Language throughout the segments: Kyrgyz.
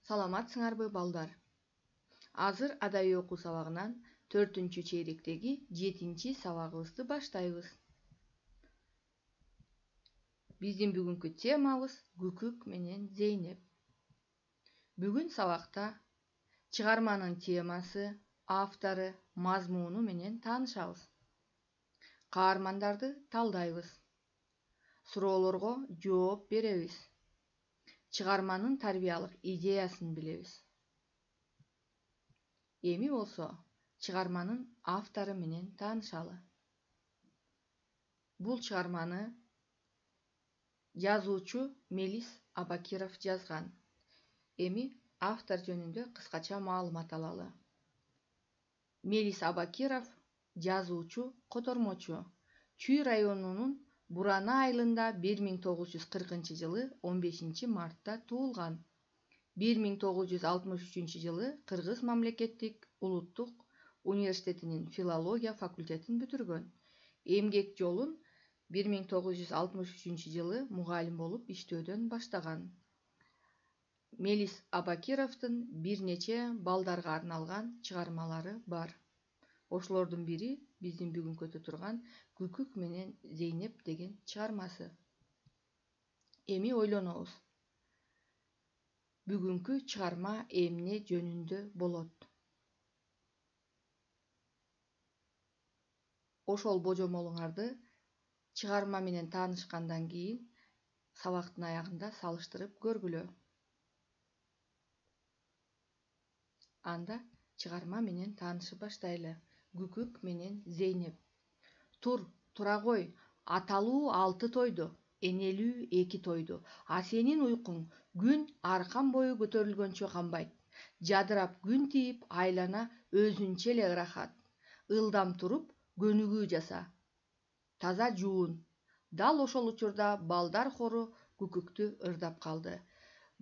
Саламатсыңарбы балдар? Азыр адабий окуу сабагынан 4-чейректеги 7-сабагыбызды баштайбыз. Биздин бүгүнкү темабыз Күкүк менен Зейнеп. Бүгүн сабакта чыгарманын темасы, автору, мазмуну менен таанышабыз. Каармандарды талдайбыз. Суроолорго жооп беребиз. Чыгарманын тарбиялык идеясын билебиз. Эми болсо чыгарманын автору менен таанышалы. Бул чыгарманы жазуучу Мелис Абакиров жазган. Эми автор жөнүндө кыскача маалымат алалы. Мелис Абакиров жазуучу, котормочу. Чүй районунун Бурана айылында 1940-жылы 15 мартта туулган. 1963-жылы Кыргыз мамлекеттик улуттук университетинин филология факультетин бүтүргөн. Эмгек жолун 1963-жылы мугалим болуп иштөөдөн баштаган. Мелис Абакировдун бир нече балдарга арналган чыгармалары бар. Ошолордун бири биздин бүгүнкү өтө турган Күкүк менен Зейнеп деген чыгармасы. Эми ойлонобуз. Бүгүнкү чыгарма эмне жөнүндө болот? Ошол божомолуңарды чыгарма менен таанышкандан кийин сабактын аягында салыштырып көргүлө. Анда чыгарма менен таанышып баштайлы. Күкүк менен Зейнеп. Тура кой, аталуу 6 тойду, энелүү 2 тойду. А сенин уйкуң күн аркан бою көтөрүлгөнчө канбайт. Жадырап күн тийип, айлана өзүнчө эле ырахат. Ылдам туруп, көнүгүү жаса. Таза жуун. Дал ошол учурда балдар хору Күкүктү ырдап калды.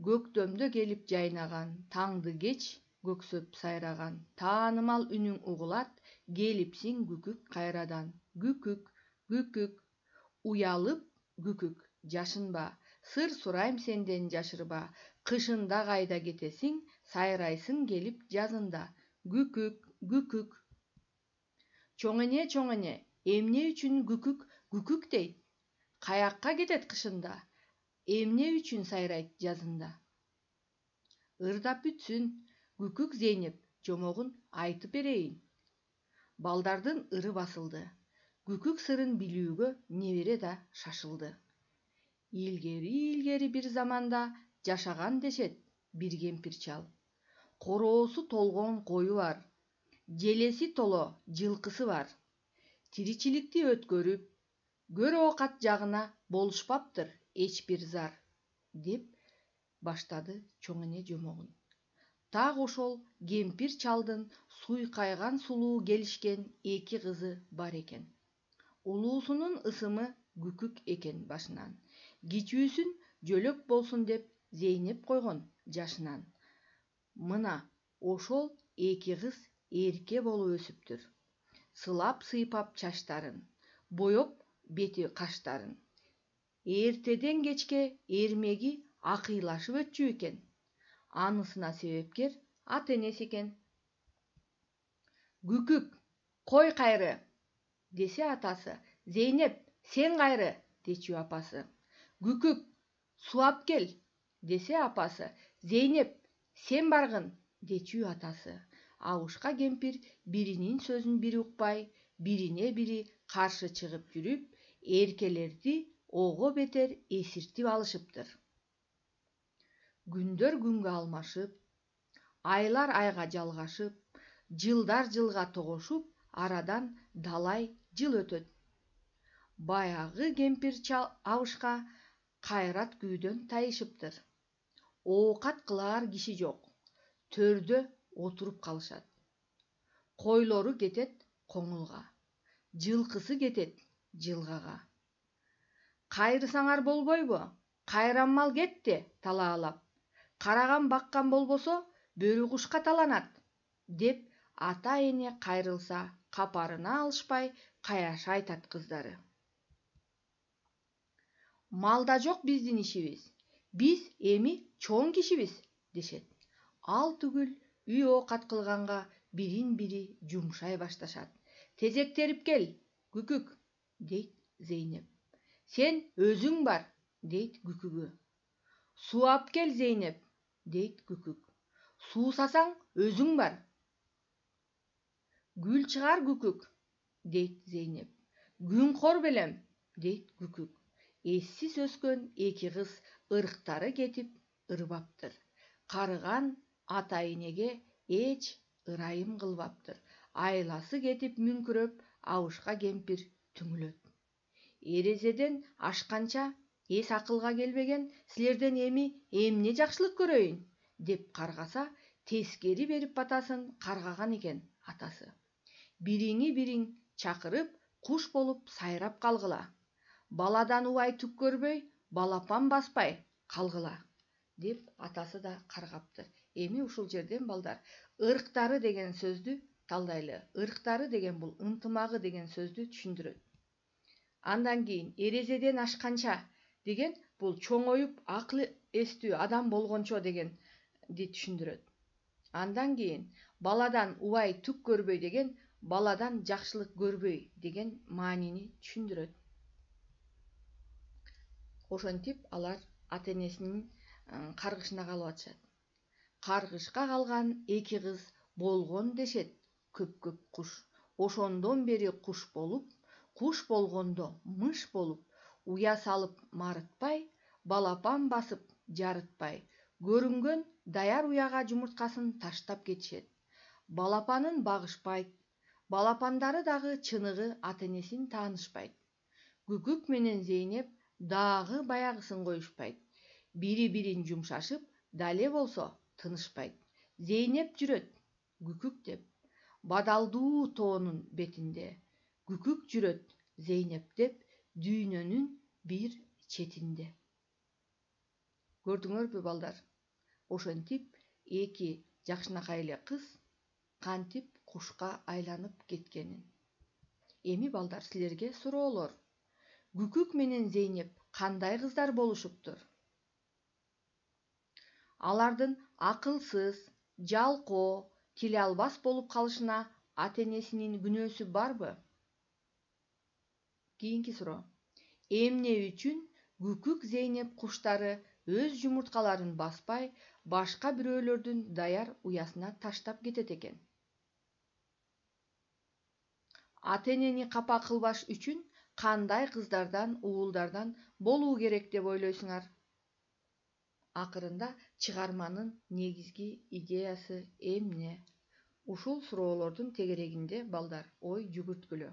Көктөмдө келип жайнаган, таңды кеч көксөп сайраган. Таанымал үнүң угулат, келипсиң Күкүк кайрадан. Күкүк, күкүк, уялып күкүк, жашынба. Сыр сурайм сенден жашырба. Кышында кайда кетесиң, сайрайсың келип жазында. Күкүк, күкүк. Чоң эне, эмне үчүн күкүк күкүк дейт? Каякка кетет кышында? Эмне үчүн сайрайт жазында? Ырдап бүтсүн, Күкүк Зейнеп жомогун айтып берейин. Балдардын ыры басылды. Күкүк сырын билүүгө небере да шашылды. Илгери бир заманда жашаган дешет бир кемпир чал. Короосу толгон кою бар. Желеси толо жылкысы бар. Тиричиликти өткөрүп, көр оокат жагына болушпаптыр эч бир зар, деп баштады чоң эне жомогун. Так ошол кемпир чалдын суйкайган сулуу келишкен 2 кызы бар экен. Улуусунун ысымы Күкүк экен башынан. Кичүүсүн жөлөк болсун деп Зейнеп койгон жашынан. Мына ошол 2 кыз эрке болуп өсүптүр. Сылап сыйпап чачтарын, боеп бети каштарын. Эртеден кечке эрмеги акыйлашып өтчү экен. Анысына себепкер ата энеси экен. Күкүк, кой кайры, десе атасы. Зейнеп, сен кайры, дечү апасы. Күкүк, сууап кел, десе апасы. Зейнеп, сен баргын, дечү атасы. Абышка кемпир биринин сөзүн бири укпай, бирине бири каршы чыгып жүрүп, эркелерди ого бетер эсиртип алышыптыр. Күндөр күнгө алмашып, айлар айга жалгашып, жылдар жылга тогошуп, арадан далай жыл өтөт. Баягы кемпир чал абышка кайрат күйдөн тайышыптыр. Оокат кылаар киши жок. Төрдө отуруп калышат. Койлору кетет коңулга. Жылкысы кетет жылгага. Кайрысаңар болбойбу? Кайранмал кетти талаалап. Караган баккан болбосо бөрү кушка таланат, деп ата эне кайрылса капарына алышпай каяша айтат кыздары. Малда жок биздин ишибиз. Биз эми чоң кишибиз, дешет. Ал түгүл үй оокат кылганга бирин бири жумшай башташат. Тезектерип кел, Күкүк, дейт Зейнеп. Сен өзүң бар, дейт Күкүгү. Суу ап кел, Зейнеп, дейт Күкүк. Суу сасаң өзүң бар. Гүл чыгар, Күкүк, дейт Зейнеп. Күн кор белем, дейт Күкүк. Эссиз өскөн эки кыз ырыктары кетип ырбаптыр. Карыган ата энеге эч ырайым кылбаптыр. Айласы кетип мүңкүрөп, абышка кемпир түңүлөт. Эрезеден ашканча эс акылга келбеген силерден эми эмне жакшылык көрөйүн, деп каргаса, тескери берип батасын каргаган экен атасы. Бириңи бириң чакырып, куш болуп сайрап калгыла. Баладан убай түк көрбөй, балапан баспай калгыла, деп атасы да каргаптыр. Эми ушул жерден балдар ырыктары деген сөздү талдайлы. Ырыктары деген бул ынтымагы деген сөздү түшүндүрөт. Андан кийин эрезеден ашканча деген бул чоңоюп акылы эстүү адам болгончо дегенди түшүндүрөт. Андан кийин баладан убай түк көрбөй деген баладан жакшылык көрбөй деген маанини түшүндүрөт. Ошентип алар ата энесинин каргышына калып атышат. Каргышка калган эки кыз болгон дешет көп куш. Ошондон бери куш болуп, куш болгондо мыш болуп, уя салып марытпай, балапан басып жарытпай, көрүнгөн даяр уяга жумурткасын таштап кетишет. Балапанын багышпайт. Балапандары дагы чыныгы ата энесин таанышпайт. Күкүк менен Зейнеп дагы баягысын коюшпайт. Бири-бирин жумшашып, дале болсо тынышпайт. Зейнеп жүрөт, Күкүк деп, бадалдуу тоонун бетинде. Күкүк жүрөт, Зейнеп деп, дүйнөнүн бир четинде. Көрдүңөрбү балдар? Ошентип эки жакшынакай эле кыз кантип кушка айланып кеткенин. Эми балдар силерге суроолор. Күкүк менен Зейнеп кандай кыздар болушуптур? Алардын акылсыз, жалкоо, тиле албас болуп калышына ата энесинин күнөөсү барбы? Кийинки суроо. Эмне үчүн Күкүк Зейнеп куштары өз жумурткаларын баспай, башка бирөөлөрдүн даяр уясына таштап кетет экен? Ата энени капа кылбаш үчүн кандай кыздардан, уулдардан болуу керек деп ойлойсуңар? Акырында чыгарманын негизги идеясы эмне? Ушул суроолордун тегерегинде балдар ой жүгүрткүлө.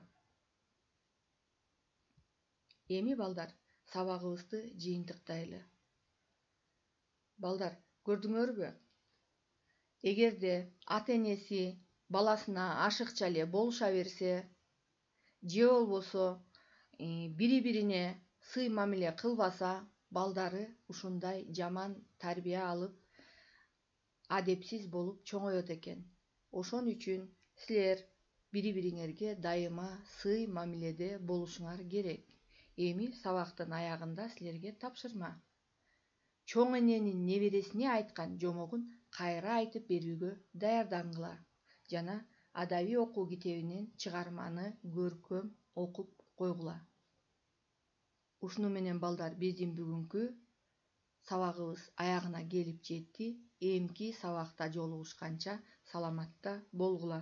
Эми балдар сабагыбызды жыйынтыктайлы. Балдар, көрдүңөрбү? Эгерде ата энеси баласына ашыкча эле болуша берсе, же болбосо бири-бирине сый мамиле кылбаса, балдары ушундай жаман тарбия алып, адепсиз болуп чоңоет экен. Ошон үчүн силер бири-бириңерге дайыма сый мамиледе болушуңар керек. Эми сабактын аягында силерге тапшырма. Чоң эненин небересине айткан жомогун кайра айтып берүүгө даярдангыла жана адабий окуу китебинен чыгарманы көркөм окуп койгула. Ушуну менен балдар биздин бүгүнкү сабагыбыз аягына келип жетти. Эмки сабакта жолугушканча саламатта болгула.